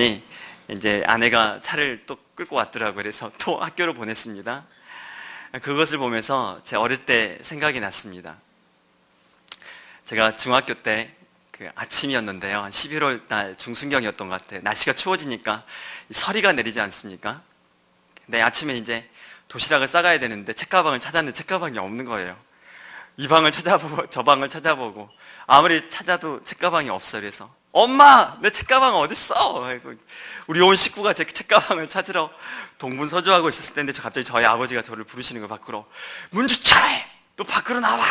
갔더니 이제 아내가 차를 또 끌고 왔더라고요. 그래서 또 학교로 보냈습니다. 그것을 보면서 제 어릴 때 생각이 났습니다. 제가 중학교 때 그 아침이었는데요. 한 11월 달 중순경이었던 것 같아요. 날씨가 추워지니까 서리가 내리지 않습니까? 근데 아침에 이제 도시락을 싸가야 되는데 책가방을 찾았는데 책가방이 없는 거예요. 이 방을 찾아보고 저 방을 찾아보고 아무리 찾아도 책가방이 없어요. 그래서 엄마! 내 책가방 어딨어? 우리 온 식구가 제 책가방을 찾으러 동분서주하고 있었을 때인데 갑자기 저희 아버지가 저를 부르시는 거예요. 밖으로. 문주차해! 너 밖으로 나와!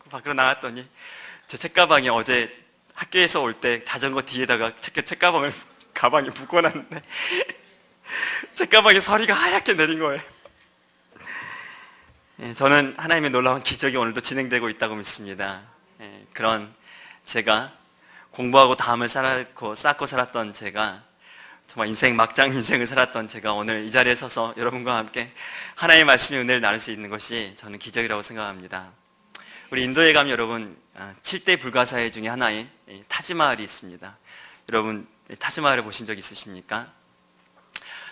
밖으로 나왔더니 제 책가방이 어제 학교에서 올 때 자전거 뒤에다가 책가방을 가방에 묶어놨는데 책가방에 서리가 하얗게 내린 거예요. 저는 하나님의 놀라운 기적이 오늘도 진행되고 있다고 믿습니다. 그런 제가 공부하고 다음을 쌓고 살았던 제가 정말 막장 인생을 살았던 제가 오늘 이 자리에 서서 여러분과 함께 하나님의 말씀의 은혜를 나눌 수 있는 것이 저는 기적이라고 생각합니다. 우리 인도에 가면 여러분 7대 불가사의 중에 하나인 타지마할이 있습니다. 여러분 타지마할을 보신 적 있으십니까?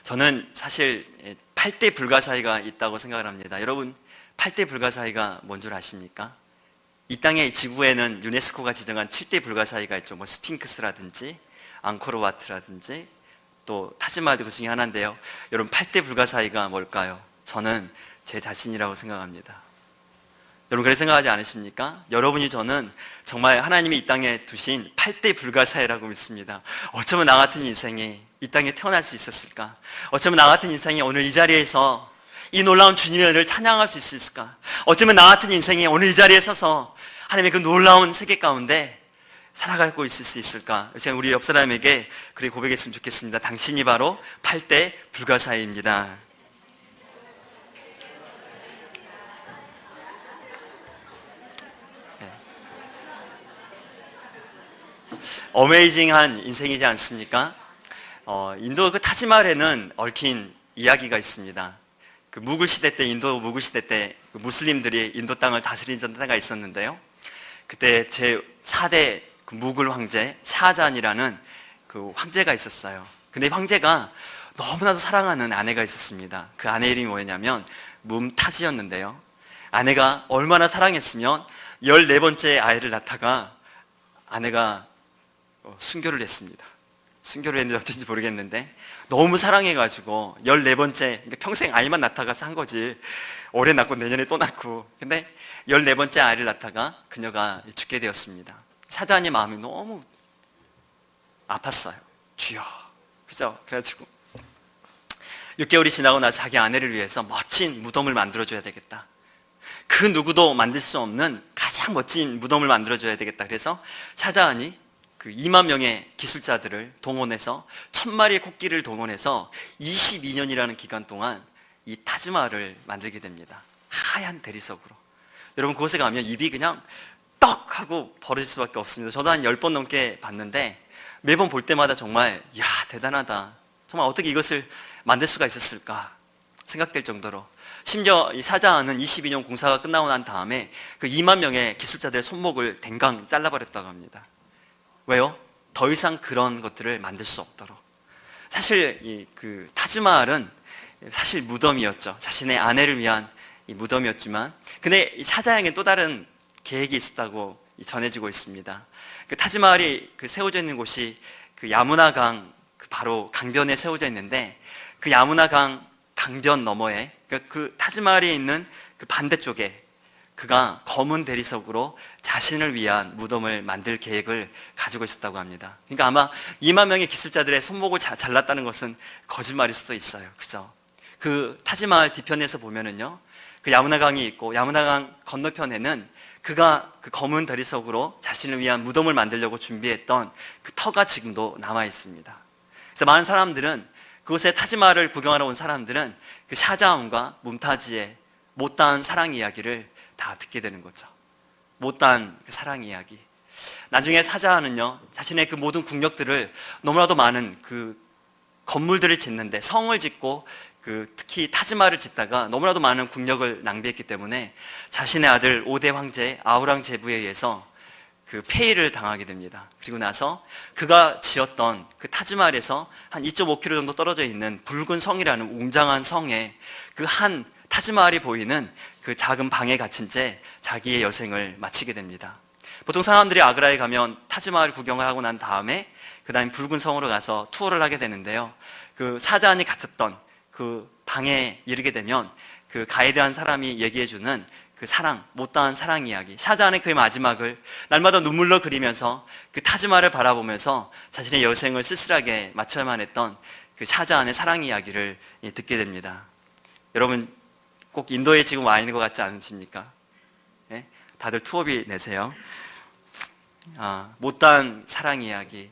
저는 사실 8대 불가사의가 있다고 생각을 합니다. 여러분 8대 불가사의가 뭔 줄 아십니까? 이 땅의 지구에는 유네스코가 지정한 7대 불가사의가 있죠. 뭐 스핑크스라든지 앙코르와트라든지 또 타지마할도 그 중에 하나인데요. 여러분 8대 불가사의가 뭘까요? 저는 제 자신이라고 생각합니다. 여러분 그렇게 생각하지 않으십니까? 여러분이 저는 정말 하나님이 이 땅에 두신 8대 불가사의라고 믿습니다. 어쩌면 나 같은 인생이 이 땅에 태어날 수 있었을까? 어쩌면 나 같은 인생이 오늘 이 자리에서 이 놀라운 주님의 은혜를 찬양할 수 있을까? 어쩌면 나 같은 인생이 오늘 이 자리에 서서 하나님의 그 놀라운 세계 가운데 살아가고 있을 수 있을까? 제가 우리 옆 사람에게 그렇게 고백했으면 좋겠습니다. 당신이 바로 8대 불가사의입니다. 어메이징한 인생이지 않습니까? 인도 그 타지마할에는 얽힌 이야기가 있습니다. 그 무굴 시대 때, 인도 무굴 시대 때 그 무슬림들이 인도 땅을 다스리던 때가 있었는데요. 그때 제 4대 그 무굴 황제 샤자한이라는 그 황제가 있었어요. 근데 황제가 너무나도 사랑하는 아내가 있었습니다. 그 아내 이름이 뭐였냐면 뭄타지였는데요. 아내가 얼마나 사랑했으면 14번째 아이를 낳다가 아내가 순교를 했습니다. 순교를 했는지 어쩐지 모르겠는데 너무 사랑해가지고 14번째, 그러니까 평생 아이만 낳다가 산 거지. 올해 낳고 내년에 또 낳고. 근데 14번째 아이를 낳다가 그녀가 죽게 되었습니다. 샤자한의 마음이 너무 아팠어요. 주여. 그죠? 그래가지고 6개월이 지나고 나서 자기 아내를 위해서 멋진 무덤을 만들어줘야 되겠다. 그 누구도 만들 수 없는 가장 멋진 무덤을 만들어줘야 되겠다. 그래서 샤자한이 그 2만 명의 기술자들을 동원해서 1000마리의 코끼리를 동원해서 22년이라는 기간 동안 이 타지마할을 만들게 됩니다. 하얀 대리석으로. 여러분 그곳에 가면 입이 그냥 떡 하고 벌어질 수밖에 없습니다. 저도 한 10번 넘게 봤는데 매번 볼 때마다 정말 야 대단하다. 정말 어떻게 이것을 만들 수가 있었을까 생각될 정도로. 심지어 이 샤자한은 22년 공사가 끝나고 난 다음에 그 2만 명의 기술자들의 손목을 댕강 잘라버렸다고 합니다. 왜요? 더 이상 그런 것들을 만들 수 없도록. 사실 그 타지마할은 사실 무덤이었죠. 자신의 아내를 위한 이 무덤이었지만, 근데 이 샤자한에게 또 다른 계획이 있었다고 전해지고 있습니다. 그 타지마할이 그 세워져 있는 곳이 그 야무나강 그 바로 강변에 세워져 있는데, 그 야무나강 강변 너머에 그 타지마할이 있는 그 반대쪽에 그가 검은 대리석으로 자신을 위한 무덤을 만들 계획을 가지고 있었다고 합니다. 그러니까 아마 2만 명의 기술자들의 손목을 잘랐다는 것은 거짓말일 수도 있어요. 그죠? 그 타지마할 뒤편에서 보면은요, 그 야무나강이 있고 야무나강 건너편에는 그가 그 검은 대리석으로 자신을 위한 무덤을 만들려고 준비했던 그 터가 지금도 남아 있습니다. 그래서 많은 사람들은 그곳에 타지마할을 구경하러 온 사람들은 그 샤자한과 뭄타지의 못다한 사랑 이야기를 다 듣게 되는 거죠. 못다한 그 사랑 이야기. 나중에 샤자한은요, 자신의 그 모든 국력들을 너무나도 많은 그 건물들을 짓는데, 성을 짓고 그 특히 타지마할을 짓다가 너무나도 많은 국력을 낭비했기 때문에 자신의 아들 5대 황제 아우랑제부에 의해서 그 폐위를 당하게 됩니다. 그리고 나서 그가 지었던 그 타지마할에서 한 2.5km 정도 떨어져 있는 붉은 성이라는 웅장한 성에 그 한 타지마할이 보이는 그 작은 방에 갇힌 채 자기의 여생을 마치게 됩니다. 보통 사람들이 아그라에 가면 타지마할 구경을 하고 난 다음에 그 다음에 붉은 성으로 가서 투어를 하게 되는데요. 그 사자안이 갇혔던 그 방에 이르게 되면 그 가이드한 사람이 얘기해주는 그 사랑, 못다한 사랑 이야기, 샤자한의 그의 마지막을 날마다 눈물로 그리면서 그 타지마할을 바라보면서 자신의 여생을 쓸쓸하게 마쳐야만 했던 그 샤자한의 사랑 이야기를 듣게 됩니다. 여러분 꼭 인도에 지금 와 있는 것 같지 않으십니까? 네? 다들 투어비 내세요. 못다한 사랑 이야기.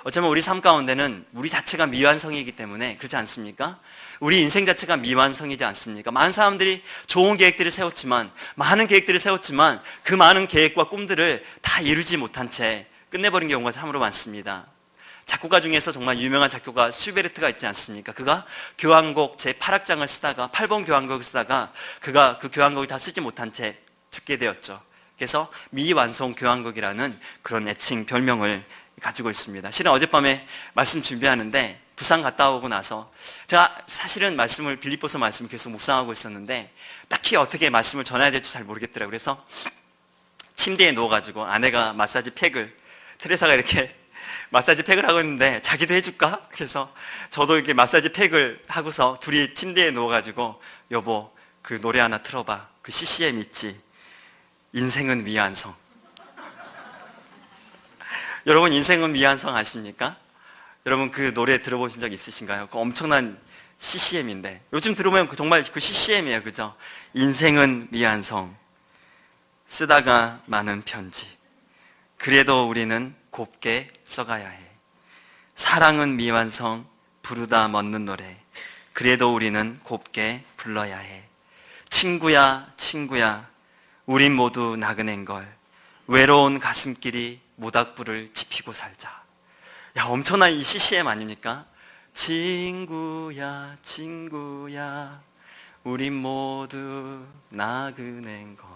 어쩌면 우리 삶 가운데는 우리 자체가 미완성이기 때문에 그렇지 않습니까? 우리 인생 자체가 미완성이지 않습니까? 많은 사람들이 좋은 계획들을 세웠지만, 많은 계획들을 세웠지만 그 많은 계획과 꿈들을 다 이루지 못한 채 끝내버린 경우가 참으로 많습니다. 작곡가 중에서 정말 유명한 작곡가 슈베르트가 있지 않습니까? 그가 교향곡 제8악장을 쓰다가 8번 교향곡을 쓰다가 그가 그 교향곡을 다 쓰지 못한 채 죽게 되었죠. 그래서 미완성 교향곡이라는 그런 애칭 별명을 가지고 있습니다. 실은 어젯밤에 말씀 준비하는데 부산 갔다 오고 나서 제가 사실은 빌립보서 말씀을 계속 묵상하고 있었는데 딱히 어떻게 말씀을 전해야 될지 잘 모르겠더라고요. 그래서 침대에 누워가지고 아내가 마사지 팩을, 테레사가 이렇게 마사지 팩을 하고 있는데 자기도 해줄까? 그래서 저도 이렇게 마사지 팩을 하고서 둘이 침대에 누워가지고 여보 그 노래 하나 틀어봐. 그 CCM 있지? 인생은 미완성. 여러분 인생은 미완성 아십니까? 여러분 그 노래 들어보신 적 있으신가요? 그 엄청난 CCM인데 요즘 들어보면 정말 그 CCM이에요. 그죠? 인생은 미완성, 쓰다가 많은 편지, 그래도 우리는 곱게 써가야 해. 사랑은 미완성, 부르다 멎는 노래, 그래도 우리는 곱게 불러야 해. 친구야 친구야 우린 모두 나그네인걸, 외로운 가슴길이 모닥불을 지피고 살자. 야, 엄청난 이 CCM 아닙니까? 친구야 친구야 우린 모두 나그네인걸,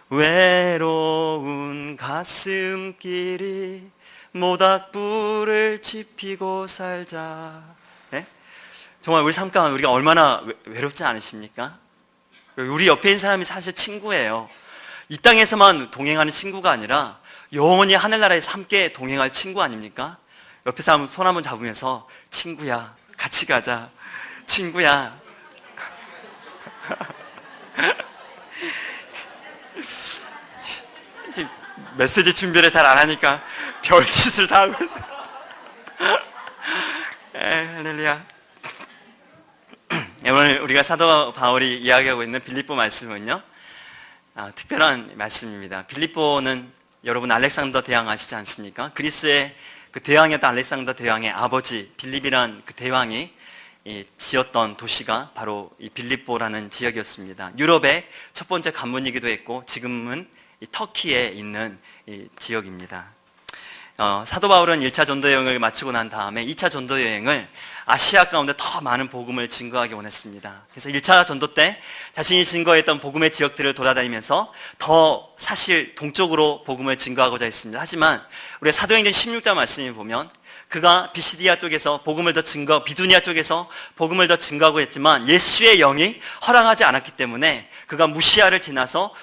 외로운 가슴길이 모닥불을 지피고 살자. 네? 정말 우리 삶 가운데 우리가 얼마나 외롭지 않으십니까? 우리 옆에 있는 사람이 사실 친구예요. 이 땅에서만 동행하는 친구가 아니라 영원히 하늘나라에서 함께 동행할 친구 아닙니까? 옆에 사람 손 한번 잡으면서 친구야 같이 가자. 친구야. 메시지 준비를 잘 안 하니까 별짓을 다 하고 있어요. 할렐루야. 오늘 우리가 사도 바울이 이야기하고 있는 빌립보 말씀은요, 특별한 말씀입니다. 빌립보는 여러분 알렉산더 대왕 아시지 않습니까? 그리스의 그 대왕이었던 알렉산더 대왕의 아버지 빌립이란 그 대왕이 지었던 도시가 바로 이 빌립보라는 지역이었습니다. 유럽의 첫 번째 관문이기도 했고 지금은 이 터키에 있는 이 지역입니다. 사도 바울은 1차 전도 여행을 마치고 난 다음에 2차 전도 여행을 아시아 가운데 더 많은 복음을 증거하기 원했습니다. 그래서 1차 전도 때 자신이 증거했던 복음의 지역들을 돌아다니면서 더 사실 동쪽으로 복음을 증거하고자 했습니다. 하지만 우리 사도행전 16장 말씀을 보면 그가 비시디아 쪽에서 복음을 더 비두니아 쪽에서 복음을 더 증거하고 했지만 예수의 영이 허락하지 않았기 때문에 그가 무시아를 지나서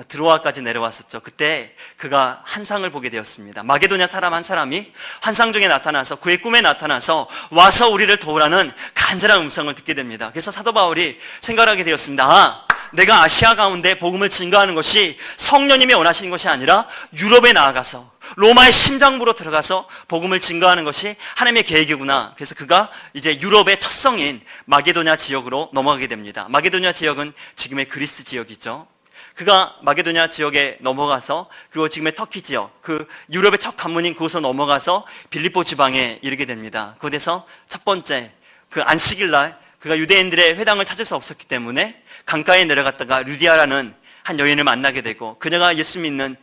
드로아까지 내려왔었죠. 그때 그가 환상을 보게 되었습니다. 마게도냐 사람 한 사람이 환상 중에 나타나서 그의 꿈에 나타나서 와서 우리를 도우라는 간절한 음성을 듣게 됩니다. 그래서 사도 바울이 생각하게 되었습니다. 내가 아시아 가운데 복음을 증거하는 것이 성령님이 원하시는 것이 아니라 유럽에 나아가서 로마의 심장부로 들어가서 복음을 증거하는 것이 하나님의 계획이구나. 그래서 그가 이제 유럽의 첫 성인 마게도냐 지역으로 넘어가게 됩니다. 마게도냐 지역은 지금의 그리스 지역이죠. 그가 마게도냐 지역에 넘어가서 그리고 지금의 터키 지역, 그 유럽의 첫 관문인 그곳으로 넘어가서 빌립보 지방에 이르게 됩니다. 그곳에서 첫 번째 그 안식일 날 그가 유대인들의 회당을 찾을 수 없었기 때문에 강가에 내려갔다가 루디아라는 한 여인을 만나게 되고 그녀가 예수 믿는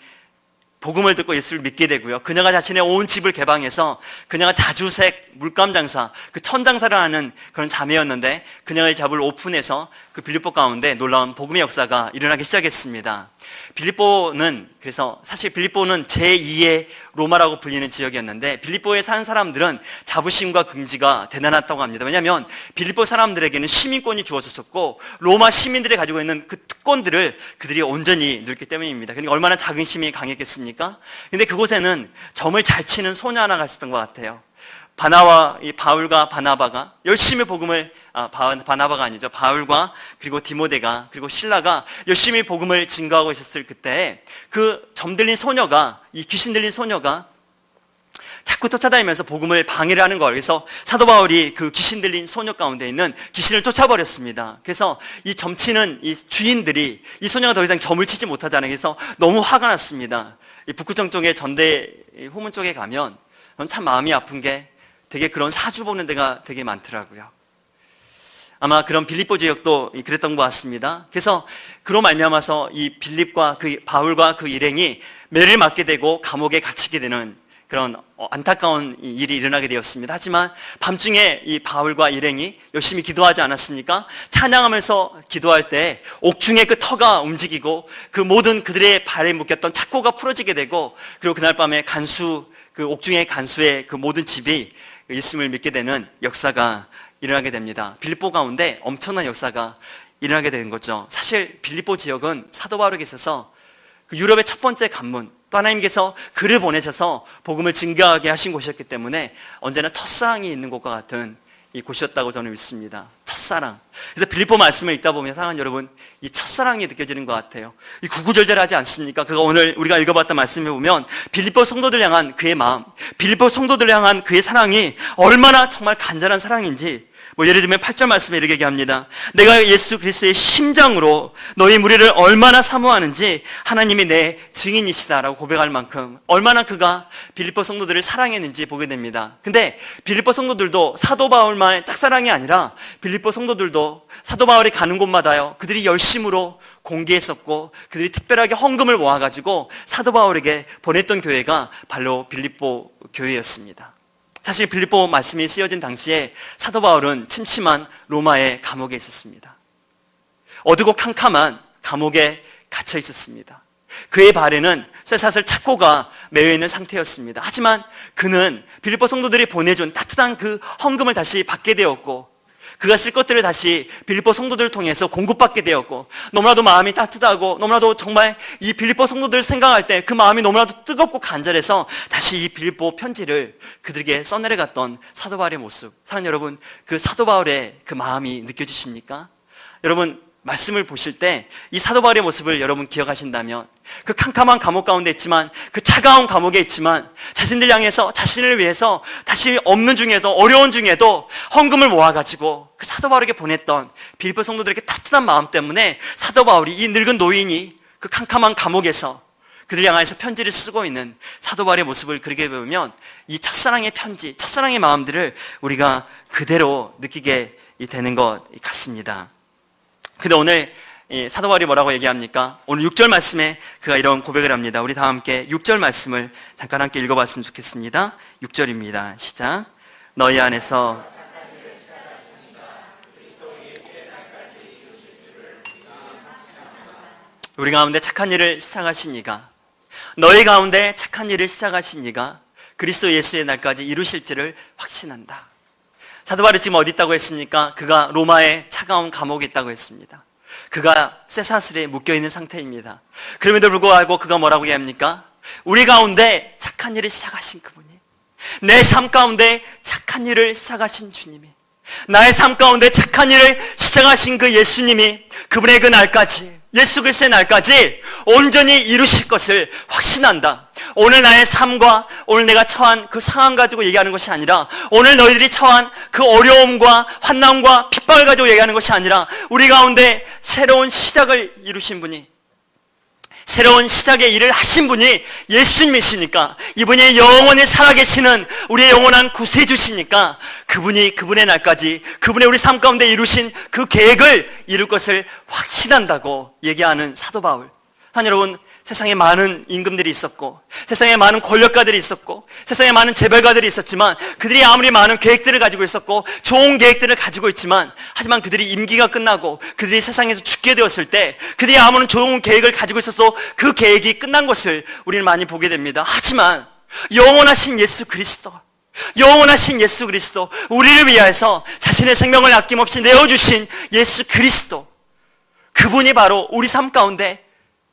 복음을 듣고 예수를 믿게 되고요. 그녀가 자신의 온 집을 개방해서 그녀가 자주색 물감 장사, 그 천장사를 하는 그런 자매였는데 그녀의 잡을 오픈해서 그 빌립보 가운데 놀라운 복음의 역사가 일어나기 시작했습니다. 빌립보는, 그래서 사실 빌립보는 제2의 로마라고 불리는 지역이었는데, 빌립보에 사는 사람들은 자부심과 긍지가 대단했다고 합니다. 왜냐하면 빌립보 사람들에게는 시민권이 주어졌었고, 로마 시민들이 가지고 있는 그 특권들을 그들이 온전히 누렸기 때문입니다. 그러니까 얼마나 자긍심이 강했겠습니까? 근데 그곳에는 점을 잘 치는 소녀 하나가 있었던 것 같아요. 이 바울과 바나바가 열심히 복음을, 바나바가 아니죠. 바울과 그리고 디모데가 그리고 실라가 열심히 복음을 증거하고 있었을 그때, 그 점들린 소녀가, 이 귀신 들린 소녀가 자꾸 쫓아다니면서 복음을 방해를 하는 거예요. 그래서 사도 바울이 그 귀신 들린 소녀 가운데 있는 귀신을 쫓아버렸습니다. 그래서 이 점치는 이 주인들이 이 소녀가 더 이상 점을 치지 못하잖아요. 그래서 너무 화가 났습니다. 이 북구청 쪽에 전대 후문 쪽에 가면 참 마음이 아픈 게 되게 그런 사주 보는 데가 되게 많더라고요. 아마 그런 빌립보 지역도 그랬던 것 같습니다. 그래서 그로 말미암아서 이 빌립과 그 바울과 그 일행이 매를 맞게 되고 감옥에 갇히게 되는 그런 안타까운 일이 일어나게 되었습니다. 하지만 밤중에 이 바울과 일행이 열심히 기도하지 않았습니까? 찬양하면서 기도할 때 옥중의 그 터가 움직이고 그 모든 그들의 발에 묶였던 착고가 풀어지게 되고, 그리고 그날 밤에 그 옥중의 간수의 그 모든 집이 있음을 믿게 되는 역사가 일어나게 됩니다. 빌립보 가운데 엄청난 역사가 일어나게 되는 거죠. 사실 빌립보 지역은 사도 바울에게 있어서 그 유럽의 첫 번째 관문, 또 하나님께서 그를 보내셔서 복음을 증거하게 하신 곳이었기 때문에 언제나 첫사랑이 있는 곳과 같은 이 곳이었다고 저는 믿습니다. 첫사랑. 그래서 빌립보 말씀을 읽다 보면 사랑하는 여러분, 이 첫사랑이 느껴지는 것 같아요. 이 구구절절하지 않습니까? 그가 오늘 우리가 읽어봤던 말씀에 보면 빌립보 성도들 향한 그의 마음, 빌립보 성도들 향한 그의 사랑이 얼마나 정말 간절한 사랑인지, 예를 들면 8절 말씀에 이렇게 얘기합니다. 내가 예수 그리스도의 심장으로 너희 무리를 얼마나 사모하는지 하나님이 내 증인이시다라고 고백할 만큼 얼마나 그가 빌립보 성도들을 사랑했는지 보게 됩니다. 근데 빌립보 성도들도 사도 바울만의 짝사랑이 아니라 빌립보 성도들도 사도 바울이 가는 곳마다요, 그들이 열심으로 공개했었고 그들이 특별하게 헌금을 모아가지고 사도 바울에게 보냈던 교회가 바로 빌립보 교회였습니다. 사실 빌립보 말씀이 쓰여진 당시에 사도 바울은 침침한 로마의 감옥에 있었습니다. 어두고 캄캄한 감옥에 갇혀 있었습니다. 그의 발에는 쇠사슬 착고가 매여 있는 상태였습니다. 하지만 그는 빌립보 성도들이 보내준 따뜻한 그 헌금을 다시 받게 되었고, 그가 쓸 것들을 다시 빌립보 성도들을 통해서 공급받게 되었고, 너무나도 마음이 따뜻하고 너무나도 정말 이 빌립보 성도들을 생각할 때 그 마음이 너무나도 뜨겁고 간절해서 다시 이 빌립보 편지를 그들에게 써내려갔던 사도 바울의 모습. 사랑하는 여러분, 그 사도 바울의 그 마음이 느껴지십니까? 여러분, 말씀을 보실 때 이 사도 바울의 모습을 여러분 기억하신다면, 그 캄캄한 감옥 가운데 있지만, 그 차가운 감옥에 있지만 자신들 향해서, 자신을 위해서 다시 없는 중에도, 어려운 중에도 헌금을 모아가지고 그 사도 바울에게 보냈던 빌립보 성도들에게 따뜻한 마음 때문에 사도 바울이, 이 늙은 노인이 그 캄캄한 감옥에서 그들 향해서 편지를 쓰고 있는 사도 바울의 모습을 그렇게 보면 이 첫사랑의 편지, 첫사랑의 마음들을 우리가 그대로 느끼게 되는 것 같습니다. 근데 오늘 사도 바울이 뭐라고 얘기합니까? 오늘 6절 말씀에 그가 이런 고백을 합니다. 우리 다 함께 6절 말씀을 잠깐 함께 읽어봤으면 좋겠습니다. 6절입니다. 시작. 너희 안에서 우리 가운데 착한 일을 시작하신 이가, 너희 가운데 착한 일을 시작하신 이가 그리스도 예수의 날까지 이루실지를 확신한다. 사도 바울이 지금 어디 있다고 했습니까? 그가 로마의 차가운 감옥에 있다고 했습니다. 그가 쇠사슬에 묶여있는 상태입니다. 그럼에도 불구하고 그가 뭐라고 얘기합니까? 우리 가운데 착한 일을 시작하신 그분이, 내 삶 가운데 착한 일을 시작하신 주님이, 나의 삶 가운데 착한 일을 시작하신 그 예수님이 그분의 그 날까지, 예수 그리스도의 날까지 온전히 이루실 것을 확신한다. 오늘 나의 삶과 오늘 내가 처한 그 상황 가지고 얘기하는 것이 아니라, 오늘 너희들이 처한 그 어려움과 환난과 핍박을 가지고 얘기하는 것이 아니라, 우리 가운데 새로운 시작을 이루신 분이, 새로운 시작의 일을 하신 분이 예수님이시니까, 이분이 영원히 살아계시는 우리의 영원한 구세주시니까 그분이 그분의 날까지, 그분의 우리 삶 가운데 이루신 그 계획을 이룰 것을 확신한다고 얘기하는 사도 바울. 한 여러분, 세상에 많은 임금들이 있었고, 세상에 많은 권력가들이 있었고, 세상에 많은 재벌가들이 있었지만, 그들이 아무리 많은 계획들을 가지고 있었고 좋은 계획들을 가지고 있지만, 하지만 그들이 임기가 끝나고 그들이 세상에서 죽게 되었을 때 그들이 아무런 좋은 계획을 가지고 있어서 그 계획이 끝난 것을 우리는 많이 보게 됩니다. 하지만 영원하신 예수 그리스도, 영원하신 예수 그리스도, 우리를 위하여서 자신의 생명을 아낌없이 내어주신 예수 그리스도, 그분이 바로 우리 삶 가운데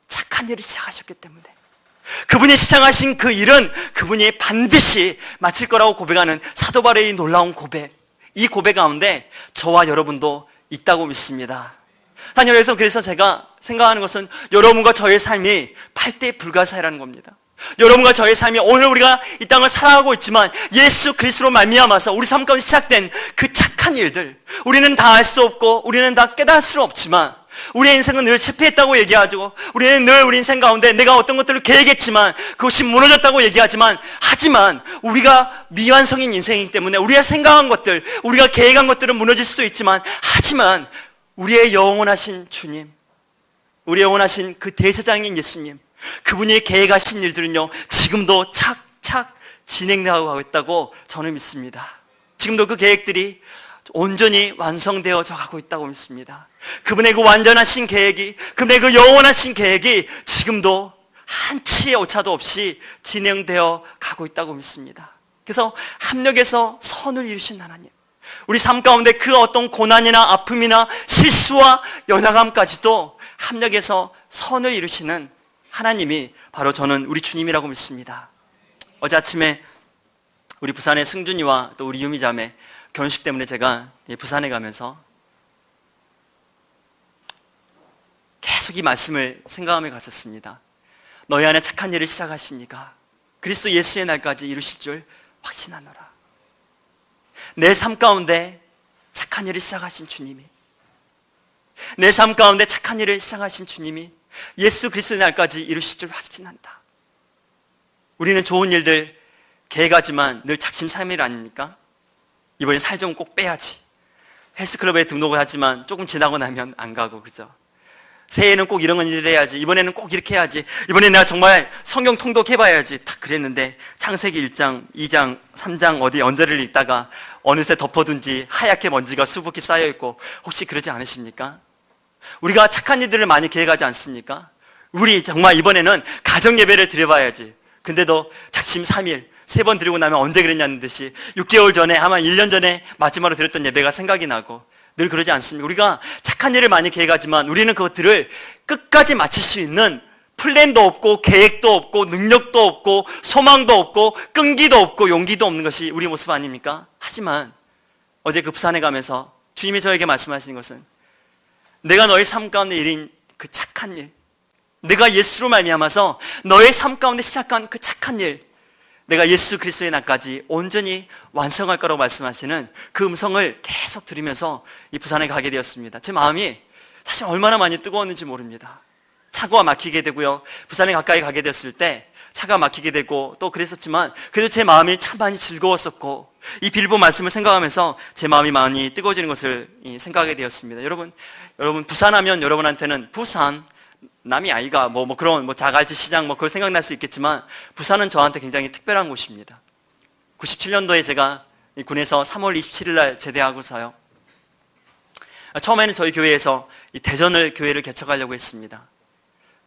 착한 일을 시작하셨기 때문에, 그분이 시작하신 그 일은 그분이 반드시 마칠 거라고 고백하는 사도 바울의 놀라운 고백, 이 고백 가운데 저와 여러분도 있다고 믿습니다. 그래서 제가 생각하는 것은 여러분과 저의 삶이 8대 불가사의라는 겁니다. 여러분과 저의 삶이 오늘 우리가 이 땅을 살아가고 있지만 예수 그리스도로 말미암아서 우리 삶 가운데 시작된 그 착한 일들, 우리는 다 알 수 없고 우리는 다 깨달을 수 없지만, 우리의 인생은 늘 실패했다고 얘기하죠. 우리는 늘 우리 인생 가운데 내가 어떤 것들을 계획했지만 그것이 무너졌다고 얘기하지만, 하지만 우리가 미완성인 인생이기 때문에 우리가 생각한 것들, 우리가 계획한 것들은 무너질 수도 있지만, 하지만 우리의 영원하신 주님, 우리의 영원하신 그 대제사장인 예수님, 그분이 계획하신 일들은요 지금도 착착 진행되어 있다고 저는 믿습니다. 지금도 그 계획들이 온전히 완성되어져 가고 있다고 믿습니다. 그분의 그 완전하신 계획이, 그분의 그 영원하신 계획이 지금도 한치의 오차도 없이 진행되어 가고 있다고 믿습니다. 그래서 합력해서 선을 이루신 하나님, 우리 삶 가운데 그 어떤 고난이나 아픔이나 실수와 연약함까지도 합력해서 선을 이루시는 하나님이 바로 저는 우리 주님이라고 믿습니다. 어제 아침에 우리 부산의 승준이와 또 우리 유미 자매 결혼식 때문에 제가 부산에 가면서 계속 이 말씀을 생각하며 갔었습니다. 너희 안에 착한 일을 시작하시니까 그리스도 예수의 날까지 이루실 줄 확신하노라. 내 삶 가운데 착한 일을 시작하신 주님이, 내 삶 가운데 착한 일을 시작하신 주님이 예수 그리스도의 날까지 이루실 줄 확신한다. 우리는 좋은 일들 계획하지만 늘 작심삼일 아닙니까? 이번에 살 좀 꼭 빼야지. 헬스클럽에 등록을 하지만 조금 지나고 나면 안 가고, 그죠? 새해에는 꼭 이런 일을 해야지, 이번에는 꼭 이렇게 해야지, 이번에 내가 정말 성경 통독해봐야지, 다 그랬는데 창세기 1장, 2장, 3장 어디 언저리를 읽다가 어느새 덮어둔 지 하얗게 먼지가 수북히 쌓여있고, 혹시 그러지 않으십니까? 우리가 착한 일들을 많이 계획하지 않습니까? 우리 정말 이번에는 가정예배를 드려봐야지. 근데도 작심삼일 3번 드리고 나면 언제 그랬냐는 듯이 6개월 전에, 아마 1년 전에 마지막으로 드렸던 예배가 생각이 나고, 늘 그러지 않습니까? 우리가 착한 일을 많이 계획하지만 우리는 그것들을 끝까지 마칠 수 있는 플랜도 없고 계획도 없고 능력도 없고 소망도 없고 끈기도 없고 용기도 없는 것이 우리 모습 아닙니까? 하지만 어제 그 부산에 가면서 주님이 저에게 말씀하시는 것은, 내가 너의 삶 가운데 일인 그 착한 일, 내가 예수로 말미암아서 너의 삶 가운데 시작한 그 착한 일, 내가 예수 그리스도의 날까지 온전히 완성할 거라고 말씀하시는 그 음성을 계속 들으면서 이 부산에 가게 되었습니다. 제 마음이 사실 얼마나 많이 뜨거웠는지 모릅니다. 차가 막히게 되고요, 부산에 가까이 가게 됐을 때 차가 막히게 되고 또 그랬었지만, 그래도 제 마음이 참 많이 즐거웠었고, 이 빌보 말씀을 생각하면서 제 마음이 많이 뜨거워지는 것을 생각하게 되었습니다. 여러분 부산하면 여러분한테는 부산 남이 아이가 그런 자갈치 시장 그걸 생각날 수 있겠지만, 부산은 저한테 굉장히 특별한 곳입니다. 97년도에 제가 이 군에서 3월 27일 날 제대하고서요, 처음에는 저희 교회에서 이 대전을 교회를 개척하려고 했습니다.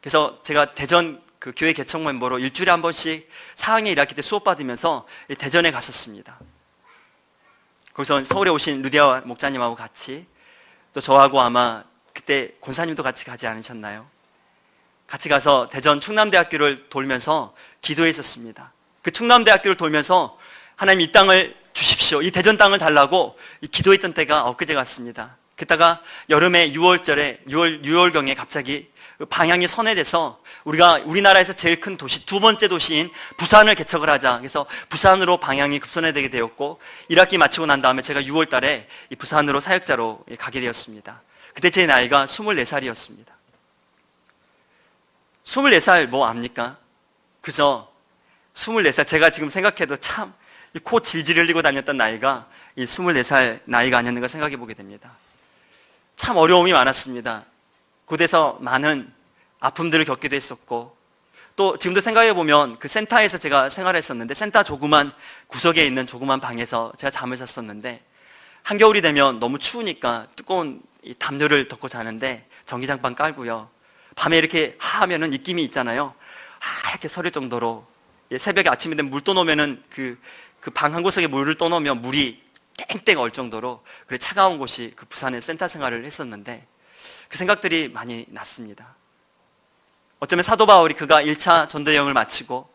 그래서 제가 대전 그 교회 개척 멤버로 일주일에 한 번씩 4학년 1학기 때 수업 받으면서 대전에 갔었습니다. 거기서 서울에 오신 루디아 목사님하고 같이, 또 저하고 아마 그때 권사님도 같이 가지 않으셨나요? 같이 가서 대전 충남대학교를 돌면서 기도했었습니다. 그 충남대학교를 돌면서 하나님 이 땅을 주십시오, 이 대전 땅을 달라고 기도했던 때가 엊그제 같습니다. 그때가 여름에 6월경에 갑자기 방향이 선회돼서 우리가 우리나라에서 제일 큰 도시, 두 번째 도시인 부산을 개척을 하자. 그래서 부산으로 방향이 급선회되게 되었고, 1학기 마치고 난 다음에 제가 6월 달에 이 부산으로 사역자로 가게 되었습니다. 그때 제 나이가 24살이었습니다. 24살 뭐 압니까? 그죠? 24살, 제가 지금 생각해도 참 코 질질 흘리고 다녔던 나이가 이 24살 나이가 아니었는가 생각해 보게 됩니다. 참 어려움이 많았습니다. 곳에서 많은 아픔들을 겪기도 했었고, 또 지금도 생각해보면 그 센터에서 제가 생활했었는데, 센터 조그만 구석에 있는 조그만 방에서 제가 잠을 잤었는데, 한겨울이 되면 너무 추우니까 두꺼운 이 담요를 덮고 자는데 전기장판 깔고요, 밤에 이렇게 하면은 입김이 있잖아요. 이렇게 서릴 정도로, 새벽에 아침이 되면 물 떠놓으면은 그 방 한 구석에 물을 떠놓으면 물이 땡땡 얼 정도로 그래 차가운 곳이 그 부산의 센터 생활을 했었는데, 그 생각들이 많이 났습니다. 어쩌면 사도 바울이 그가 1차 전도 여행을 마치고,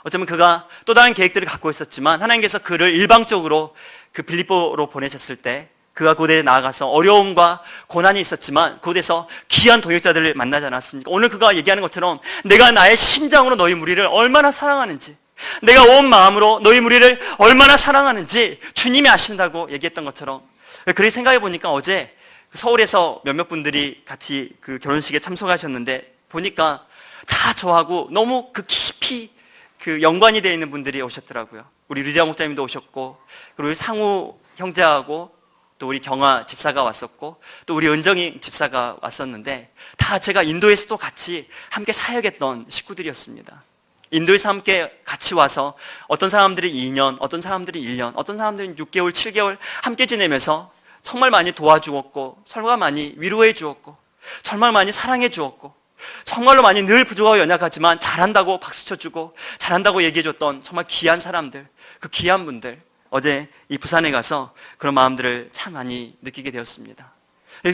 어쩌면 그가 또 다른 계획들을 갖고 있었지만 하나님께서 그를 일방적으로 그 빌립보로 보내셨을 때, 그가 그곳에 나아가서 어려움과 고난이 있었지만 그곳에서 귀한 동역자들을 만나지 않았습니까? 오늘 그가 얘기하는 것처럼 내가 나의 심장으로 너희 무리를 얼마나 사랑하는지, 내가 온 마음으로 너희 무리를 얼마나 사랑하는지 주님이 아신다고 얘기했던 것처럼, 그렇게 생각해 보니까 어제 서울에서 몇몇 분들이 같이 그 결혼식에 참석하셨는데 보니까 다 저하고 너무 그 깊이 그 연관이 되어 있는 분들이 오셨더라고요. 우리 류대하 목사님도 오셨고, 그리고 우리 상우 형제하고 또 우리 경아 집사가 왔었고, 또 우리 은정이 집사가 왔었는데, 다 제가 인도에서도 같이 함께 사역했던 식구들이었습니다. 인도에서 함께 같이 와서 어떤 사람들이 2년, 어떤 사람들이 1년, 어떤 사람들이 6개월, 7개월 함께 지내면서 정말 많이 도와주었고, 정말 많이 위로해 주었고, 정말 많이 사랑해 주었고, 정말로 많이 늘 부족하고 연약하지만 잘한다고 박수 쳐주고 잘한다고 얘기해줬던 정말 귀한 사람들, 그 귀한 분들, 어제 이 부산에 가서 그런 마음들을 참 많이 느끼게 되었습니다.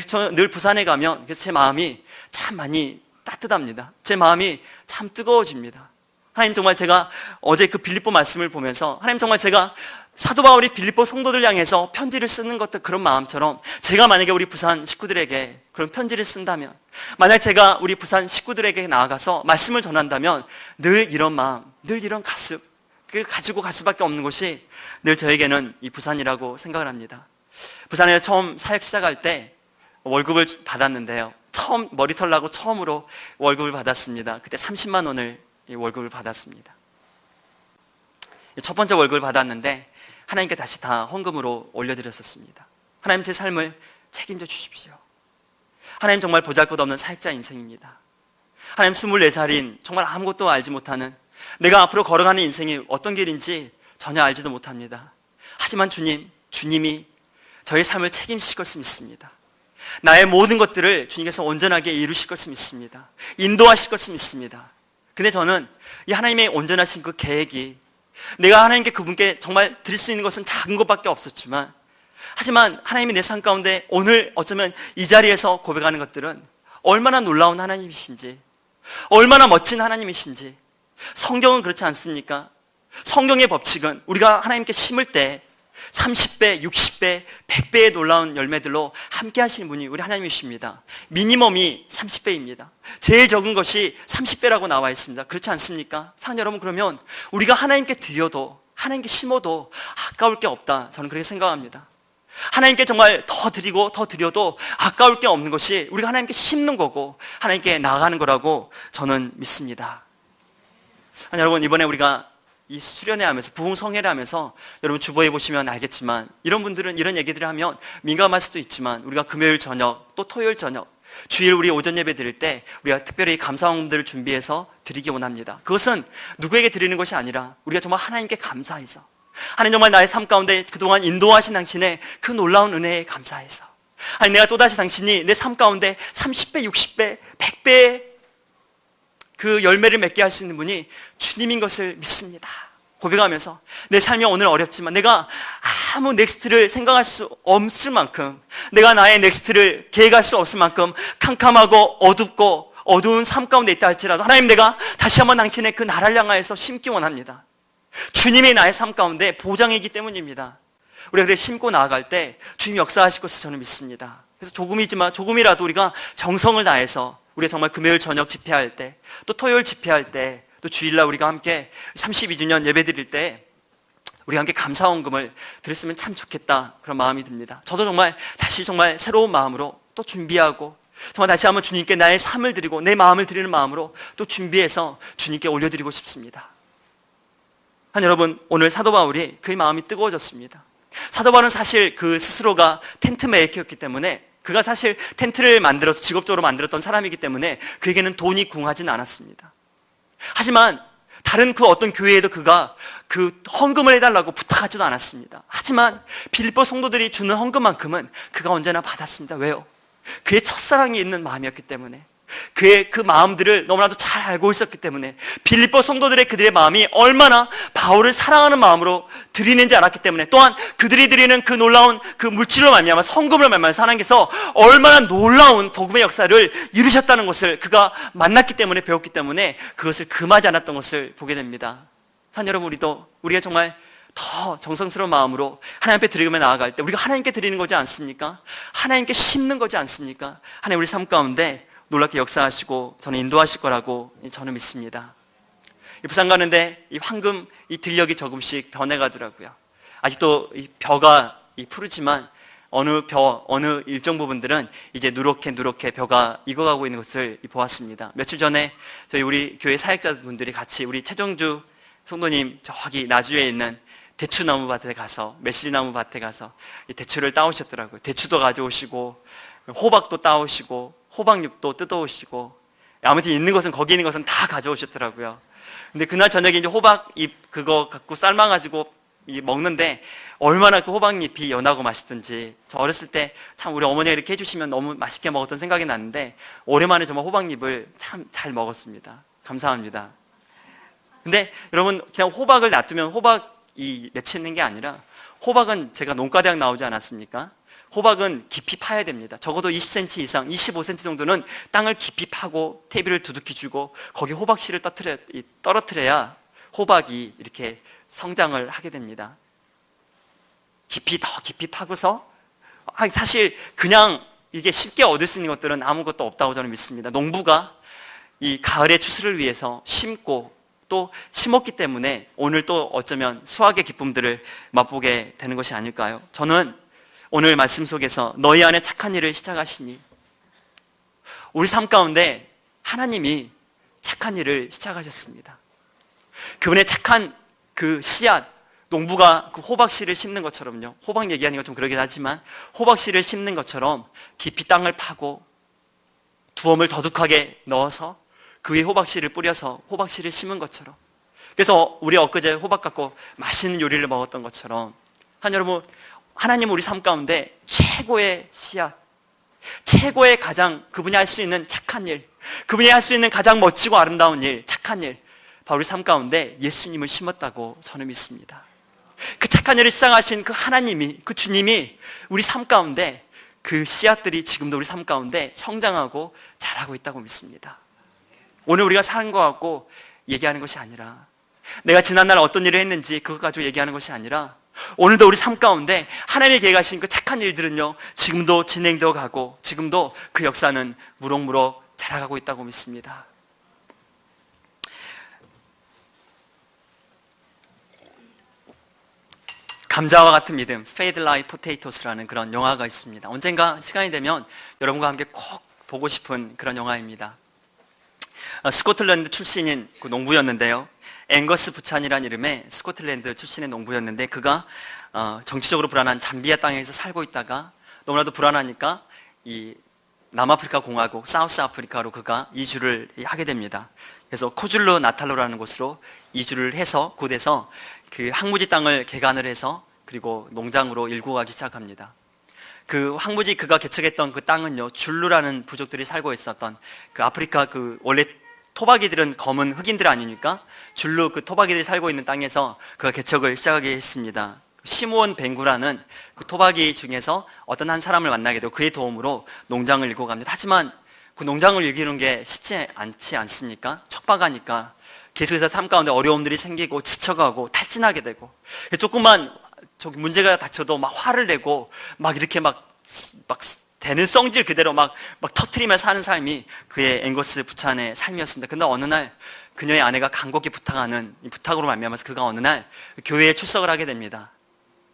저는 늘 부산에 가면 그래서 제 마음이 참 많이 따뜻합니다. 제 마음이 참 뜨거워집니다. 하나님, 정말 제가 어제 그 빌립보 말씀을 보면서 하나님, 정말 제가 사도 바울이 빌립보 성도들 향해서 편지를 쓰는 것도 그런 마음처럼, 제가 만약에 우리 부산 식구들에게 그런 편지를 쓴다면, 만약 제가 우리 부산 식구들에게 나아가서 말씀을 전한다면 늘 이런 마음, 늘 이런 가슴, 그 가지고 갈 수밖에 없는 곳이 늘 저에게는 이 부산이라고 생각을 합니다. 부산에 처음 사역 시작할 때 월급을 받았는데요, 처음 머리털 나고 처음으로 월급을 받았습니다. 그때 30만 원을 월급을 받았습니다. 첫 번째 월급을 받았는데 하나님께 다시 다 헌금으로 올려드렸었습니다. 하나님, 제 삶을 책임져 주십시오. 하나님, 정말 보잘것없는 사역자 인생입니다. 하나님, 24살인 정말 아무것도 알지 못하는, 내가 앞으로 걸어가는 인생이 어떤 길인지 전혀 알지도 못합니다. 하지만 주님이 저의 삶을 책임지실 것을 믿습니다. 나의 모든 것들을 주님께서 온전하게 이루실 것을 믿습니다. 인도하실 것을 믿습니다. 근데 저는 이 하나님의 온전하신 그 계획이, 내가 하나님께 그분께 정말 드릴 수 있는 것은 작은 것밖에 없었지만, 하지만 하나님이 내 삶 가운데 오늘 어쩌면 이 자리에서 고백하는 것들은 얼마나 놀라운 하나님이신지, 얼마나 멋진 하나님이신지. 성경은 그렇지 않습니까? 성경의 법칙은 우리가 하나님께 심을 때 30배, 60배, 100배의 놀라운 열매들로 함께 하시는 분이 우리 하나님이십니다. 미니멈이 30배입니다. 제일 적은 것이 30배라고 나와 있습니다. 그렇지 않습니까? 사랑 여러분, 그러면 우리가 하나님께 드려도, 하나님께 심어도 아까울 게 없다, 저는 그렇게 생각합니다. 하나님께 정말 더 드리고 더 드려도 아까울 게 없는 것이 우리가 하나님께 심는 거고 하나님께 나아가는 거라고 저는 믿습니다. 아니, 여러분, 이번에 우리가 이 수련회 하면서, 부흥성회를 하면서, 여러분 주보에 보시면 알겠지만, 이런 분들은 이런 얘기들을 하면 민감할 수도 있지만, 우리가 금요일 저녁 또 토요일 저녁, 주일 우리 오전 예배 드릴 때 우리가 특별히 감사원들을 준비해서 드리기 원합니다. 그것은 누구에게 드리는 것이 아니라 우리가 정말 하나님께 감사해서, 하나님, 정말 나의 삶 가운데 그동안 인도하신 당신의 그 놀라운 은혜에 감사해서, 아니, 내가 또다시 당신이 내 삶 가운데 30배, 60배, 100배의 그 열매를 맺게 할 수 있는 분이 주님인 것을 믿습니다. 고백하면서, 내 삶이 오늘 어렵지만, 내가 아무 넥스트를 생각할 수 없을 만큼, 내가 나의 넥스트를 계획할 수 없을 만큼 캄캄하고 어둡고 어두운 삶 가운데 있다 할지라도, 하나님, 내가 다시 한번 당신의 그 나라를 향하여서 심기 원합니다. 주님이 나의 삶 가운데 보장이기 때문입니다. 우리가 그렇게 심고 나아갈 때 주님이 역사하실 것을 저는 믿습니다. 그래서 조금이라도 우리가 정성을 다해서, 우리가 정말 금요일 저녁 집회할 때, 또 토요일 집회할 때, 또 주일날 우리가 함께 32주년 예배 드릴 때 우리가 함께 감사원금을 드렸으면 참 좋겠다, 그런 마음이 듭니다. 저도 정말 다시 정말 새로운 마음으로 또 준비하고, 정말 다시 한번 주님께 나의 삶을 드리고 내 마음을 드리는 마음으로 또 준비해서 주님께 올려드리고 싶습니다. 한 여러분, 오늘 사도 바울이 그의 마음이 뜨거워졌습니다. 사도 바울은 사실 그 스스로가 텐트 메이커였기 때문에, 그가 사실 텐트를 만들어서 직업적으로 만들었던 사람이기 때문에 그에게는 돈이 궁하진 않았습니다. 하지만 다른 그 어떤 교회에도 그가 그 헌금을 해달라고 부탁하지도 않았습니다. 하지만 빌립보 성도들이 주는 헌금만큼은 그가 언제나 받았습니다. 왜요? 그의 첫사랑이 있는 마음이었기 때문에, 그의 그 마음들을 너무나도 잘 알고 있었기 때문에, 빌립보 성도들의 그들의 마음이 얼마나 바울을 사랑하는 마음으로 드리는지 알았기 때문에, 또한 그들이 드리는 그 놀라운 그 물질로 말미암아, 성금으로 말미암아 하나님께서 얼마나 놀라운 복음의 역사를 이루셨다는 것을 그가 만났기 때문에, 배웠기 때문에 그것을 금하지 않았던 것을 보게 됩니다. 산 여러분, 우리가 정말 더 정성스러운 마음으로 하나님 앞에 드리며 나아갈 때 우리가 하나님께 드리는 거지 않습니까? 하나님께 심는 거지 않습니까? 하나님 우리 삶 가운데 놀랍게 역사하시고 저는 인도하실 거라고 저는 믿습니다. 부산 가는데 이 황금 이 들녘이 조금씩 변해가더라고요. 아직도 이 벼가 푸르지만 어느 일정 부분들은 이제 누렇게 벼가 익어가고 있는 것을 보았습니다. 며칠 전에 저희 우리 교회 사역자분들이 같이 우리 최정주 성도님 저기 나주에 있는 대추나무 밭에 가서, 매실나무 밭에 가서 이 대추를 따오셨더라고요. 대추도 가져오시고 호박도 따오시고 호박잎도 뜯어오시고, 아무튼 거기 있는 것은 다 가져오셨더라고요. 근데 그날 저녁에 이제 호박잎 그거 갖고 삶아가지고 먹는데 얼마나 그 호박잎이 연하고 맛있던지, 저 어렸을 때 참 우리 어머니가 이렇게 해주시면 너무 맛있게 먹었던 생각이 나는데 오랜만에 정말 호박잎을 참 잘 먹었습니다. 감사합니다. 근데 여러분, 그냥 호박을 놔두면 호박이 맺히는 게 아니라, 호박은 제가 농가대학 나오지 않았습니까? 호박은 깊이 파야 됩니다. 적어도 20cm 이상, 25cm 정도는 땅을 깊이 파고 퇴비를 두둑히 주고 거기 호박씨를 떨어뜨려야 호박이 이렇게 성장을 하게 됩니다. 더 깊이 파고서, 사실 그냥 이게 쉽게 얻을 수 있는 것들은 아무것도 없다고 저는 믿습니다. 농부가 이 가을의 추수를 위해서 심고 또 심었기 때문에 오늘 또 어쩌면 수확의 기쁨들을 맛보게 되는 것이 아닐까요? 저는 오늘 말씀 속에서 너희 안에 착한 일을 시작하시니, 우리 삶 가운데 하나님이 착한 일을 시작하셨습니다. 그분의 착한 그 씨앗, 농부가 그 호박씨를 심는 것처럼요, 호박 얘기하는 건 좀 그러긴 하지만 호박씨를 심는 것처럼 깊이 땅을 파고 두엄을 더둑하게 넣어서 그 위에 호박씨를 뿌려서 호박씨를 심은 것처럼, 그래서 우리 엊그제 호박 갖고 맛있는 요리를 먹었던 것처럼, 여러분, 하나님은 우리 삶 가운데 최고의 씨앗, 최고의 가장 그분이 할 수 있는 착한 일, 그분이 할 수 있는 가장 멋지고 아름다운 일, 착한 일, 바로 우리 삶 가운데 예수님을 심었다고 저는 믿습니다. 그 착한 일을 시작하신 그 하나님이, 그 주님이 우리 삶 가운데 그 씨앗들이 지금도 우리 삶 가운데 성장하고 자라고 있다고 믿습니다. 오늘 우리가 사는 것 같고 얘기하는 것이 아니라, 내가 지난날 어떤 일을 했는지 그것 가지고 얘기하는 것이 아니라, 오늘도 우리 삶 가운데 하나님이 계획하신 그 착한 일들은요, 지금도 진행되어 가고 지금도 그 역사는 무럭무럭 자라가고 있다고 믿습니다. 감자와 같은 믿음, Fade Like Potatoes라는 그런 영화가 있습니다. 언젠가 시간이 되면 여러분과 함께 꼭 보고 싶은 그런 영화입니다. 스코틀랜드 출신인 그 농부였는데요, 앵거스 부찬이라는 이름의 스코틀랜드 출신의 농부였는데, 그가 정치적으로 불안한 잠비아 땅에서 살고 있다가 너무나도 불안하니까 이 남아프리카 공화국, 사우스 아프리카로 그가 이주를 하게 됩니다. 그래서 코줄루 나탈로라는 곳으로 이주를 해서 곧에서 그 황무지 땅을 개간을 해서 그리고 농장으로 일구 가기 시작합니다. 그 황무지 그가 개척했던 그 땅은요, 줄루라는 부족들이 살고 있었던 그 아프리카 그 원래 토박이들은 검은 흑인들 아니니까 줄루 그 토박이들이 살고 있는 땅에서 그가 개척을 시작하게 했습니다. 시므온 벵구라는 그 토박이 중에서 어떤 한 사람을 만나게 되고 그의 도움으로 농장을 일고 갑니다. 하지만 그 농장을 일기는 게 쉽지 않지 않습니까? 척박하니까 계속해서 삶 가운데 어려움들이 생기고 지쳐가고 탈진하게 되고, 조금만 문제가 닥쳐도 막 화를 내고 막 이렇게 막 되는 성질 그대로 막 터트리며 사는 삶이 그의 앵거스 부찬의 삶이었습니다. 근데 어느 날 그녀의 아내가 간곡히 부탁하는 이 부탁으로 말미암아서 그가 어느 날 교회에 출석을 하게 됩니다.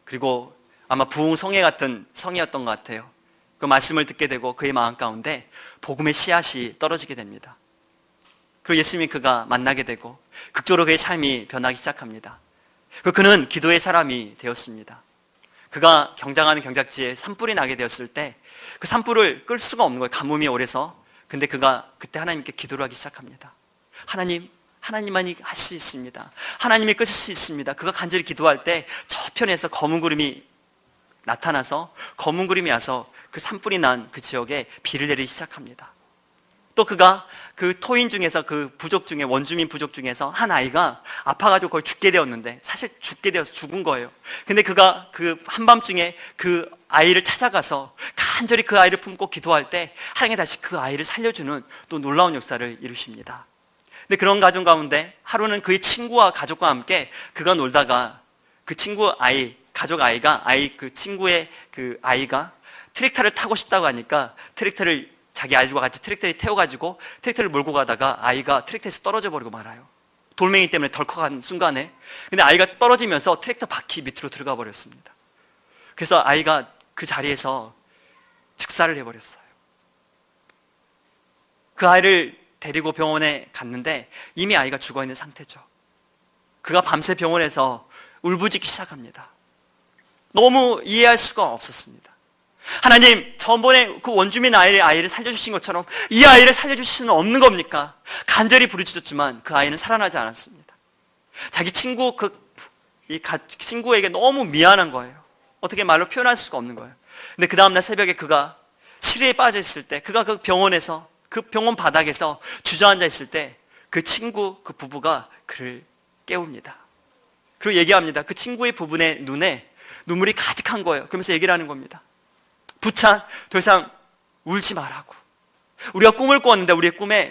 그리고 아마 부흥성회 같은 성이었던 것 같아요. 그 말씀을 듣게 되고 그의 마음 가운데 복음의 씨앗이 떨어지게 됩니다. 그리고 예수님이 그가 만나게 되고 극적으로 그의 삶이 변하기 시작합니다. 그는 기도의 사람이 되었습니다. 그가 경장하는 경작지에 산불이 나게 되었을 때 그 산불을 끌 수가 없는 거예요. 가뭄이 오래서. 근데 그가 그때 하나님께 기도를 하기 시작합니다. 하나님 하나님만이 할 수 있습니다. 하나님이 끄실 수 있습니다. 그가 간절히 기도할 때 저편에서 검은 구름이 나타나서 검은 구름이 와서 그 산불이 난 그 지역에 비를 내리기 시작합니다. 또 그가 그 토인 중에서 그 부족 중에 원주민 부족 중에서 한 아이가 아파가지고 거의 죽게 되었는데 사실 죽게 되어서 죽은 거예요. 근데 그가 그 한밤중에 그 아이를 찾아가서 간절히 그 아이를 품고 기도할 때 하나님이 다시 그 아이를 살려주는 또 놀라운 역사를 이루십니다. 근데 그런 가정 가운데 하루는 그의 친구와 가족과 함께 그가 놀다가 그 친구 아이, 가족 아이가 그 친구의 그 아이가 트랙터를 타고 싶다고 하니까 트랙터를 자기 아이들과 같이 트랙터에 태워가지고 트랙터를 몰고 가다가 아이가 트랙터에서 떨어져 버리고 말아요. 돌멩이 때문에 덜컥한 순간에. 근데 아이가 떨어지면서 트랙터 바퀴 밑으로 들어가 버렸습니다. 그래서 아이가 그 자리에서 즉사를 해버렸어요. 그 아이를 데리고 병원에 갔는데 이미 아이가 죽어있는 상태죠. 그가 밤새 병원에서 울부짖기 시작합니다. 너무 이해할 수가 없었습니다. 하나님, 전번에 그 원주민 아이를 살려주신 것처럼 이 아이를 살려주실 수는 없는 겁니까? 간절히 부르짖었지만 그 아이는 살아나지 않았습니다. 자기 친구에게 너무 미안한 거예요. 어떻게 말로 표현할 수가 없는 거예요. 근데 그 다음날 새벽에 그가 시리에 빠져 있을 때, 그가 그 병원에서, 그 병원 바닥에서 주저앉아 있을 때 그 친구, 그 부부가 그를 깨웁니다. 그리고 얘기합니다. 그 친구의 부부의 눈에 눈물이 가득한 거예요. 그러면서 얘기를 하는 겁니다. 부찬, 더 이상 울지 말라고. 우리가 꿈을 꾸었는데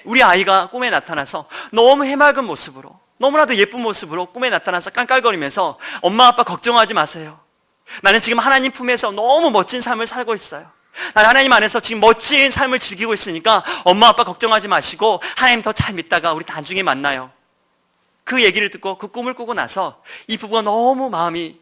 우리 아이가 꿈에 나타나서 너무 해맑은 모습으로, 너무나도 예쁜 모습으로 꿈에 나타나서 깔깔거리면서 엄마 아빠 걱정하지 마세요. 나는 지금 하나님 품에서 너무 멋진 삶을 살고 있어요. 나는 하나님 안에서 지금 멋진 삶을 즐기고 있으니까 엄마 아빠 걱정하지 마시고 하나님 더 잘 믿다가 우리 나중에 만나요. 그 얘기를 듣고 그 꿈을 꾸고 나서 이 부부가 너무 마음이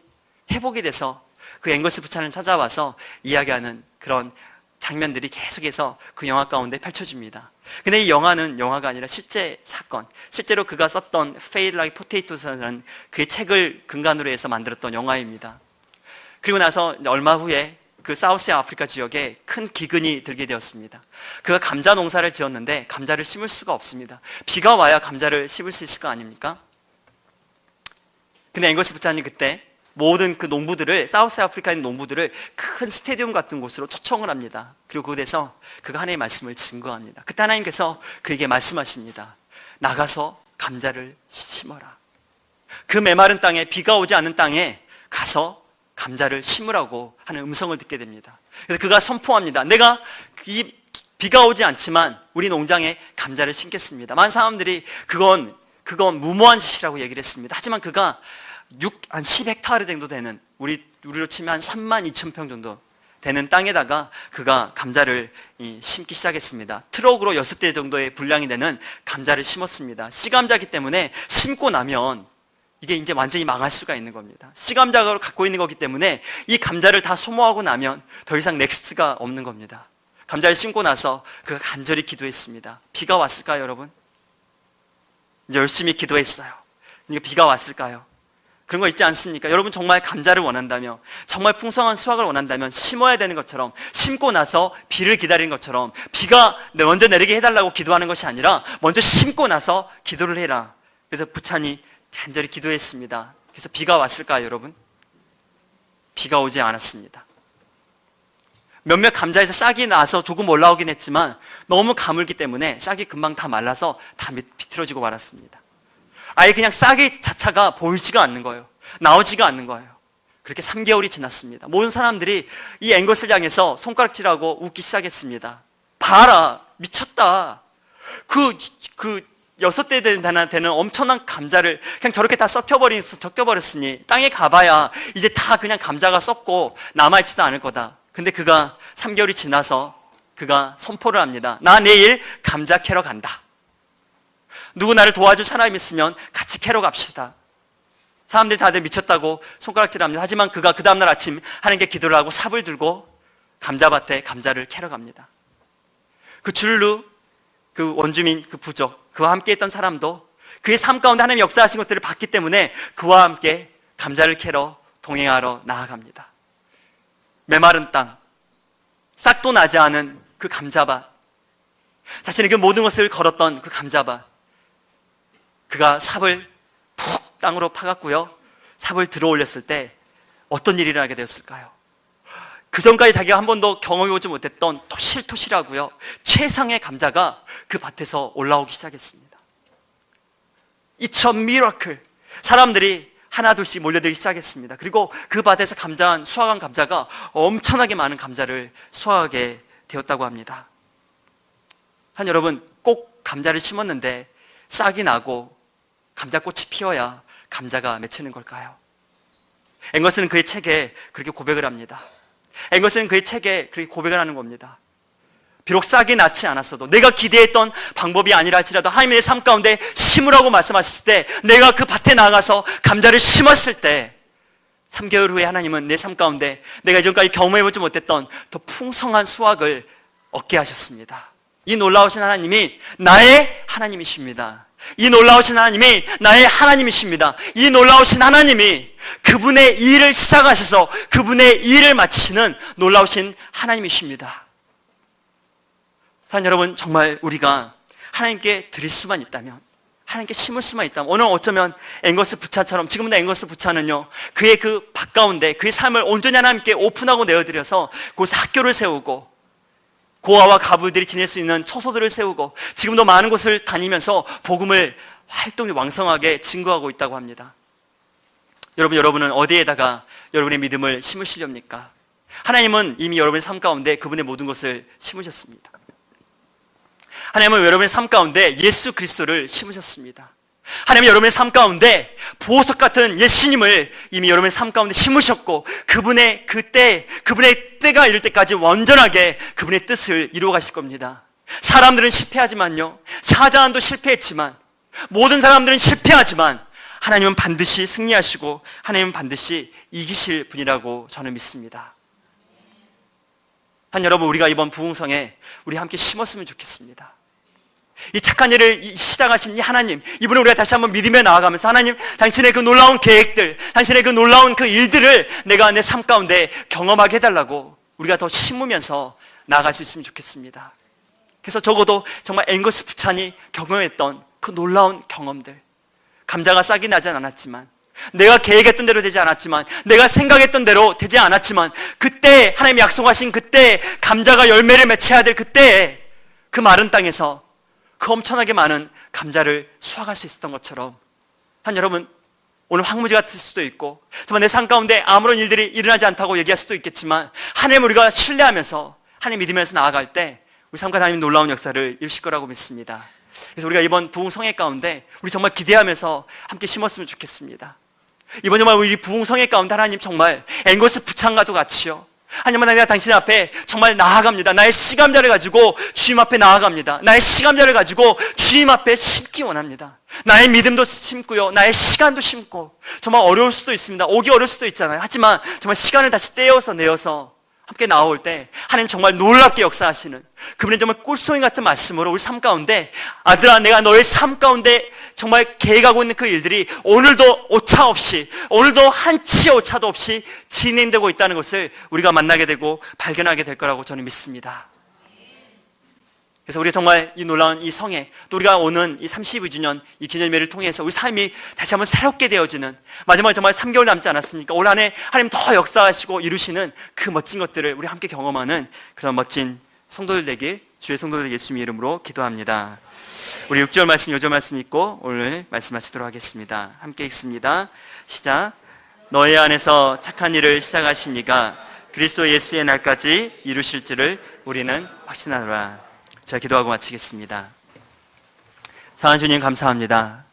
회복이 돼서 그 앵거스 부찬을 찾아와서 이야기하는 그런 장면들이 계속해서 그 영화 가운데 펼쳐집니다. 근데 이 영화는 영화가 아니라 실제 사건, 실제로 그가 썼던 Fade Like Potatoes라는 그의 책을 근간으로 해서 만들었던 영화입니다. 그리고 나서 얼마 후에 그 사우스 아프리카 지역에 큰 기근이 들게 되었습니다. 그가 감자 농사를 지었는데 감자를 심을 수가 없습니다. 비가 와야 감자를 심을 수 있을 거 아닙니까? 근데 앵거스 부찬이 그때 모든 그 농부들을, 사우스 아프리카에 있는 농부들을 큰 스테디움 같은 곳으로 초청을 합니다. 그리고 그곳에서 그가 하나님의 말씀을 증거합니다. 그때 하나님께서 그에게 말씀하십니다. 나가서 감자를 심어라. 그 메마른 땅에, 비가 오지 않는 땅에 가서 감자를 심으라고 하는 음성을 듣게 됩니다. 그래서 그가 선포합니다. 내가 이 비가 오지 않지만 우리 농장에 감자를 심겠습니다. 많은 사람들이 그건 무모한 짓이라고 얘기를 했습니다. 하지만 그가 한 10헥타르 정도 되는, 우리로 치면 한 3만 2천 평 정도 되는 땅에다가 그가 감자를 심기 시작했습니다. 트럭으로 6대 정도의 분량이 되는 감자를 심었습니다. 씨감자기 때문에 심고 나면 이게 이제 완전히 망할 수가 있는 겁니다. 씨감자로 갖고 있는 거기 때문에 이 감자를 다 소모하고 나면 더 이상 넥스트가 없는 겁니다. 감자를 심고 나서 그가 간절히 기도했습니다. 비가 왔을까요, 여러분? 이제 열심히 기도했어요. 이게 비가 왔을까요? 그런 거 있지 않습니까? 여러분 정말 감자를 원한다면, 정말 풍성한 수확을 원한다면 심어야 되는 것처럼, 심고 나서 비를 기다리는 것처럼 비가 먼저 내리게 해달라고 기도하는 것이 아니라 먼저 심고 나서 기도를 해라. 그래서 부찬이 간절히 기도했습니다. 그래서 비가 왔을까요, 여러분? 비가 오지 않았습니다. 몇몇 감자에서 싹이 나서 조금 올라오긴 했지만 너무 가물기 때문에 싹이 금방 다 말라서 다 비틀어지고 말았습니다. 아예 그냥 싹이 자체가 보이지가 않는 거예요. 나오지가 않는 거예요. 그렇게 3개월이 지났습니다. 모든 사람들이 이 앵것을 향해서 손가락질하고 웃기 시작했습니다. 봐라, 미쳤다. 그 6대 되는 엄청난 감자를 그냥 저렇게 다 적혀버렸으니 땅에 가봐야 이제 다 그냥 감자가 썩고 남아있지도 않을 거다. 근데 그가 3개월이 지나서 그가 선포를 합니다. 나 내일 감자 캐러 간다. 누구 나를 도와줄 사람이 있으면 같이 캐러 갑시다. 사람들이 다들 미쳤다고 손가락질합니다. 하지만 그가 그 다음날 아침 하나님께 기도를 하고 삽을 들고 감자밭에 감자를 캐러 갑니다. 그 줄루, 그 원주민, 그 부족, 그와 함께 했던 사람도 그의 삶 가운데 하나님 역사하신 것들을 봤기 때문에 그와 함께 감자를 캐러 동행하러 나아갑니다. 메마른 땅, 싹도 나지 않은 그 감자밭, 자신의 그 모든 것을 걸었던 그 감자밭, 그가 삽을 푹 땅으로 파갔고요. 삽을 들어 올렸을 때 어떤 일이 일어나게 되었을까요? 그 전까지 자기가 한 번도 경험해보지 못했던 토실토실하고요, 최상의 감자가 그 밭에서 올라오기 시작했습니다. It's a miracle. 사람들이 하나둘씩 몰려들기 시작했습니다. 그리고 그 밭에서 수확한 감자가 엄청나게 많은 감자를 수확하게 되었다고 합니다. 한 여러분, 꼭 감자를 심었는데 싹이 나고 감자꽃이 피어야 감자가 맺히는 걸까요? 앵거스는 그의 책에 그렇게 고백을 합니다. 앵거스는 그의 책에 그렇게 고백을 하는 겁니다. 비록 싹이 나지 않았어도, 내가 기대했던 방법이 아니라 할지라도 하나님의 삶 가운데 심으라고 말씀하셨을 때, 내가 그 밭에 나가서 감자를 심었을 때 3개월 후에 하나님은 내 삶 가운데 내가 이전까지 경험해보지 못했던 더 풍성한 수확을 얻게 하셨습니다. 이 놀라우신 하나님이 나의 하나님이십니다. 이 놀라우신 하나님이 나의 하나님이십니다. 이 놀라우신 하나님이 그분의 일을 시작하셔서 그분의 일을 마치시는 놀라우신 하나님이십니다. 사랑하는 여러분, 정말 우리가 하나님께 드릴 수만 있다면, 하나님께 심을 수만 있다면, 오늘 어쩌면 앵거스 부차처럼, 지금도 앵거스 부차는요, 그의 그 밭 가운데 그의 삶을 온전히 하나님께 오픈하고 내어드려서 그곳에 학교를 세우고 고아와 가부들이 지낼 수 있는 처소들을 세우고 지금도 많은 곳을 다니면서 복음을 활동이 왕성하게 증거하고 있다고 합니다. 여러분은 어디에다가 여러분의 믿음을 심으시렵니까? 하나님은 이미 여러분의 삶 가운데 그분의 모든 것을 심으셨습니다. 하나님은 여러분의 삶 가운데 예수 그리스도를 심으셨습니다. 하나님은 여러분의 삶 가운데 보석 같은 예수님을 이미 여러분의 삶 가운데 심으셨고, 그분의 때가 이를 때까지 완전하게 그분의 뜻을 이루어 가실 겁니다. 사람들은 실패하지만요, 샤자한도 실패했지만, 모든 사람들은 실패하지만 하나님은 반드시 승리하시고 하나님은 반드시 이기실 분이라고 저는 믿습니다. 여러분, 우리가 이번 부흥성에 우리 함께 심었으면 좋겠습니다. 이 착한 일을 시작하신 이 하나님, 이분을 우리가 다시 한번 믿으며 나아가면서, 하나님, 당신의 그 놀라운 계획들, 당신의 그 놀라운 그 일들을 내가 내 삶 가운데 경험하게 해달라고 우리가 더 심으면서 나아갈 수 있으면 좋겠습니다. 그래서 적어도 정말 앵거스 부찬이 경험했던 그 놀라운 경험들, 감자가 싹이 나지 않았지만, 내가 계획했던 대로 되지 않았지만, 내가 생각했던 대로 되지 않았지만, 그때 하나님이 약속하신 그때 감자가 열매를 맺혀야 될 그때에 그 마른 땅에서 그 엄청나게 많은 감자를 수확할 수 있었던 것처럼, 여러분, 오늘 황무지 같을 수도 있고 정말 내 삶 가운데 아무런 일들이 일어나지 않다고 얘기할 수도 있겠지만, 하나님을 우리가 신뢰하면서 하나님 믿으면서 나아갈 때 우리 삶과 하나님 놀라운 역사를 이루실 거라고 믿습니다. 그래서 우리가 이번 부흥성회 가운데 우리 정말 기대하면서 함께 심었으면 좋겠습니다. 이번 정말 우리 부흥성회 가운데 하나님 정말 앵거스 부창과도 같이요, 하나님, 내가 당신 앞에 정말 나아갑니다. 나의 씨감자를 가지고 주님 앞에 나아갑니다. 나의 씨감자를 가지고 주님 앞에 심기 원합니다. 나의 믿음도 심고요, 나의 시간도 심고. 정말 어려울 수도 있습니다. 오기 어려울 수도 있잖아요. 하지만 정말 시간을 다시 떼어서 내어서 함께 나올 때 하나님 정말 놀랍게 역사하시는, 그분의 정말 꿀송이 같은 말씀으로 우리 삶 가운데, 아들아, 내가 너의 삶 가운데 정말 계획하고 있는 그 일들이 오늘도 오차 없이, 오늘도 한치의 오차도 없이 진행되고 있다는 것을 우리가 만나게 되고 발견하게 될 거라고 저는 믿습니다. 그래서 우리가 정말 이 놀라운 이 성에, 또 우리가 오는 이 32주년 이 기념회를 통해서 우리 삶이 다시 한번 새롭게 되어지는, 마지막에 정말 3개월 남지 않았습니까? 올 한 해 하나님 더 역사하시고 이루시는 그 멋진 것들을 우리 함께 경험하는 그런 멋진 성도들 되길, 주의 성도들 예수님의 이름으로 기도합니다. 우리 6절 말씀, 5절 말씀 읽고 오늘 말씀하시도록 하겠습니다. 함께 읽습니다. 시작. 너희 안에서 착한 일을 시작하신 이가 그리스도 예수의 날까지 이루실 줄을 우리는 확신하노라. 자, 기도하고 마치겠습니다. 사랑하는 주님, 감사합니다.